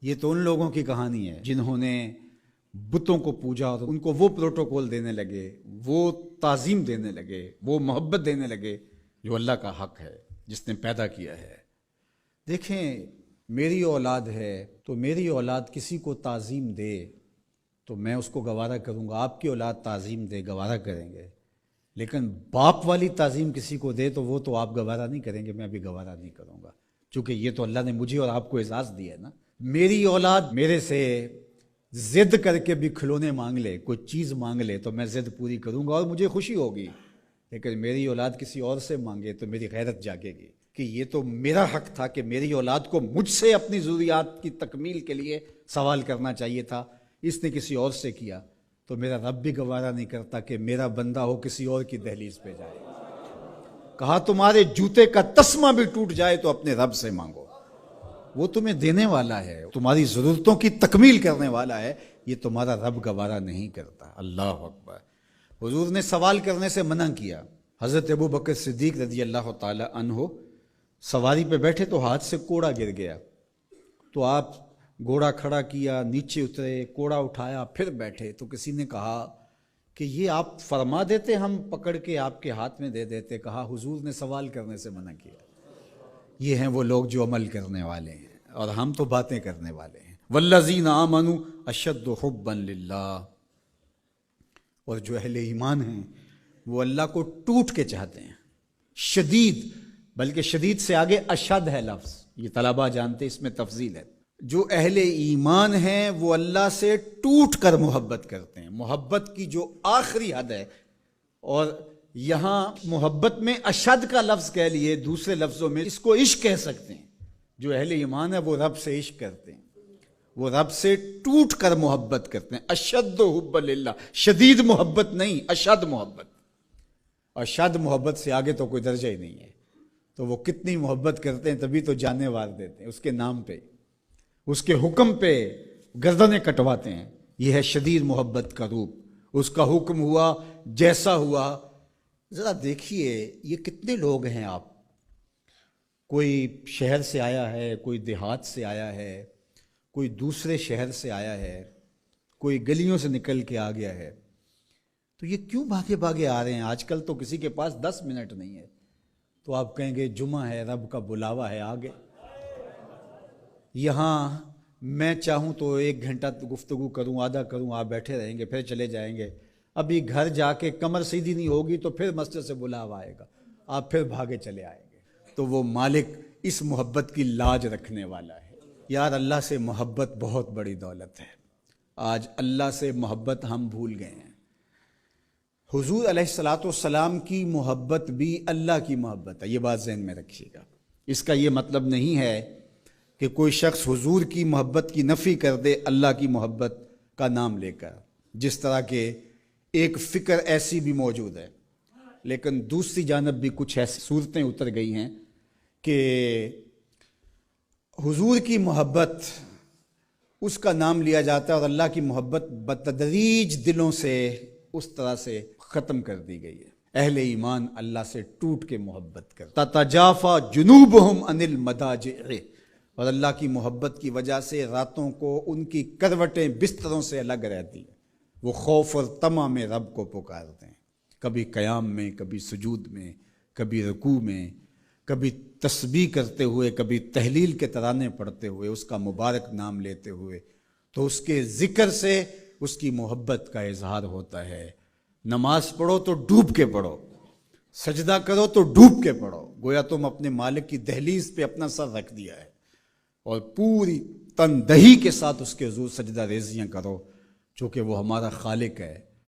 یہ تو ان لوگوں کی کہانی ہے جنہوں نے بتوں کو پوجا اور ان کو وہ پروٹوکول دینے لگے، وہ تعظیم دینے لگے، وہ محبت دینے لگے جو اللہ کا حق ہے، جس نے پیدا کیا ہے۔ دیکھیں، میری اولاد ہے تو میری اولاد کسی کو تعظیم دے تو میں اس کو گوارا کروں گا، آپ کی اولاد تعظیم دے گوارا کریں گے، لیکن باپ والی تعظیم کسی کو دے تو وہ تو آپ گوارا نہیں کریں گے، میں بھی گوارا نہیں کروں گا، چونکہ یہ تو اللہ نے مجھے اور آپ کو اعزاز دیا ہے نا۔ میری اولاد میرے سے ضد کر کے بھی کھلونے مانگ لے، کوئی چیز مانگ لے تو میں ضد پوری کروں گا اور مجھے خوشی ہوگی، لیکن میری اولاد کسی اور سے مانگے تو میری غیرت جاگے گی کہ یہ تو میرا حق تھا کہ میری اولاد کو مجھ سے اپنی ضروریات کی تکمیل کے لیے سوال کرنا چاہیے تھا، اس نے کسی اور سے کیا، تو میرا رب بھی گوارا نہیں کرتا کہ میرا بندہ ہو کسی اور کی دہلیز پہ جائے۔ کہا تمہارے جوتے کا تسمہ بھی ٹوٹ جائے تو اپنے رب سے مانگو، وہ تمہیں دینے والا ہے، تمہاری ضرورتوں کی تکمیل کرنے والا ہے، یہ تمہارا رب گوارا نہیں کرتا۔ اللہ اکبر۔ حضور نے سوال کرنے سے منع کیا۔ حضرت ابو بکر صدیق رضی اللہ تعالی عنہ سواری پہ بیٹھے تو ہاتھ سے کوڑا گر گیا، تو آپ گھوڑا کھڑا کیا، نیچے اترے، کوڑا اٹھایا، پھر بیٹھے، تو کسی نے کہا کہ یہ آپ فرما دیتے، ہم پکڑ کے آپ کے ہاتھ میں دے دیتے۔ کہا حضور نے سوال کرنے سے منع کیا۔ یہ ہیں وہ لوگ جو عمل کرنے والے ہیں اور ہم تو باتیں کرنے والے ہیں۔ والذین آمنوا اشد حبا للہ، اور جو اہل ایمان ہیں وہ اللہ کو ٹوٹ کے چاہتے ہیں، شدید، بلکہ شدید سے آگے اشد ہے لفظ، یہ طلباء جانتے، اس میں تفضیل ہے۔ جو اہل ایمان ہیں وہ اللہ سے ٹوٹ کر محبت کرتے ہیں، محبت کی جو آخری حد ہے، اور یہاں محبت میں اشد کا لفظ کہہ لیے، دوسرے لفظوں میں اس کو عشق کہہ سکتے ہیں۔ جو اہل ایمان ہے وہ رب سے عشق کرتے ہیں، وہ رب سے ٹوٹ کر محبت کرتے ہیں۔ اشد حب للہ، شدید محبت نہیں، اشد محبت، اشد محبت سے آگے تو کوئی درجہ ہی نہیں ہے۔ تو وہ کتنی محبت کرتے ہیں، تبھی تو جانیں وار دیتے ہیں، اس کے نام پہ، اس کے حکم پہ گردنیں کٹواتے ہیں۔ یہ ہے شدید محبت کا روپ، اس کا حکم ہوا جیسا ہوا۔ ذرا دیکھیے یہ کتنے لوگ ہیں، آپ کوئی شہر سے آیا ہے، کوئی دیہات سے آیا ہے، کوئی دوسرے شہر سے آیا ہے، کوئی گلیوں سے نکل کے آ گیا ہے، تو یہ کیوں بھاگے بھاگے آ رہے ہیں؟ آج کل تو کسی کے پاس 10 منٹ نہیں ہے، تو آپ کہیں گے جمعہ ہے، رب کا بلاوا ہے، آگے یہاں میں چاہوں تو 1 گھنٹہ گفتگو کروں، آدھا کروں، آپ بیٹھے رہیں گے، پھر چلے جائیں گے۔ ابھی گھر جا کے کمر سیدھی نہیں ہوگی تو پھر مسجد سے بلاوا آئے گا، آپ پھر بھاگے چلے آئیں گے۔ تو وہ مالک اس محبت کی لاج رکھنے والا ہے۔ یار اللہ سے محبت بہت بڑی دولت ہے، آج اللہ سے محبت ہم بھول گئے ہیں۔ حضور علیہ الصلاۃ والسلام کی محبت بھی اللہ کی محبت ہے، یہ بات ذہن میں رکھیے گا۔ اس کا یہ مطلب نہیں ہے کہ کوئی شخص حضور کی محبت کی نفی کر دے اللہ کی محبت کا نام لے کر، جس طرح کہ ایک فکر ایسی بھی موجود ہے، لیکن دوسری جانب بھی کچھ ایسی صورتیں اتر گئی ہیں کہ حضور کی محبت اس کا نام لیا جاتا ہے اور اللہ کی محبت بتدریج دلوں سے اس طرح سے ختم کر دی گئی ہے۔ اہل ایمان اللہ سے ٹوٹ کے محبت کرتا، تتجافا جنوبہم عن المضاجع، اور اللہ کی محبت کی وجہ سے راتوں کو ان کی کروٹیں بستروں سے الگ رہتی ہیں، وہ خوف اور طمع میں رب کو پکارتے ہیں، کبھی قیام میں، کبھی سجود میں، کبھی رکوع میں، کبھی تسبیح کرتے ہوئے، کبھی تہلیل کے ترانے پڑھتے ہوئے، اس کا مبارک نام لیتے ہوئے، تو اس کے ذکر سے اس کی محبت کا اظہار ہوتا ہے۔ نماز پڑھو تو ڈوب کے پڑھو، سجدہ کرو تو ڈوب کے پڑھو، گویا تم اپنے مالک کی دہلیز پہ اپنا سر رکھ دیا ہے، اور پوری تندہی کے ساتھ اس کے حضور سجدہ ریزیاں کرو، چونکہ وہ ہمارا خالق ہے،